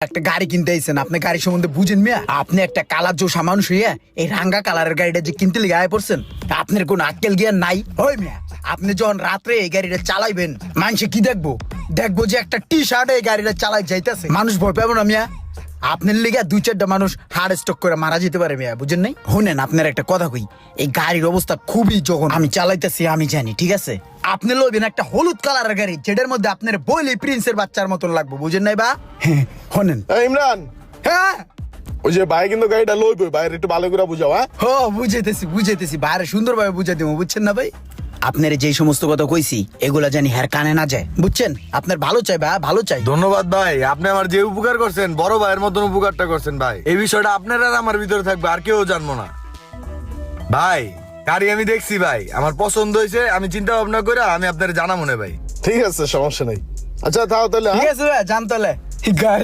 একটা গাড়ি কিনতে আইছেন, আপনি গাড়ি সম্বন্ধে বুঝেন মিয়া? আপনি একটা কালার জোসা মানুষ হইয়া এই রাঙ্গা কালারের গাড়িটা যে কিনতে লিগে আয় পড়ছেন, আপনার কোন আক্কেল জ্ঞান নাই? ওই মিয়া, আপনি যখন রাত্রে এই গাড়িটা চালাইবেন, মানুষে কি দেখবো? দেখবো যে একটা টি শার্টে এই গাড়িটা চালাই যাইতেছে। মানুষ ভয় পাবো না মিয়া? আপনার লিগে 2-4টা মানুষ হার্ট স্ট্রোক করে মারা যেতে পারে মিয়া, বুঝেন নাই? শুনেন, আপনার একটা কথা কই, এই গাড়ির অবস্থা খুবই যখন আমি চালাইতেছি আমি জানি, ঠিক আছে? আপনি লইবেন একটা হলুদ কালারের গাড়ি, যেটার মধ্যে আপনার বইলে প্রিন্সের বাচ্চার মতন লাগবে, বুঝেন নাই বা? শোনেন। ইমরান, হ্যাঁ, ওই যে ভাই কিন্তু গাড়িটা লইবই, বাইরে একটু ভালো করে বুঝাও। হ্যাঁ, ও বুঝাইতেছি বাইরে সুন্দরভাবে বুঝাই দিব, বুঝছেন না ভাই? আপনার যেই সমস্ত কথা কইছি এগুলা জানি হ্যার কানে না যায়, বুঝছেন? আপনার ভালো চাই ভাই, ভালো চাই। ধন্যবাদ ভাই, আপনি আমার যে উপকার করছেন বড় ভাইয়ের মতন উপকারটা করছেন ভাই। এই বিষয়টা আপনার আর আমার ভিতরে থাকবে, আর কেউ জানবো না ভাই। গাড়ি আমি দেখছি ভাই, আমার পছন্দ হয়েছে, আমি চিন্তা ভাবনা করে আমি আপনার জানা মনে ভাই। ঠিক আছে, সমস্যা নেই। আচ্ছা তাও তাহলে। ঠিক আছে ভাই, জান তাহলে।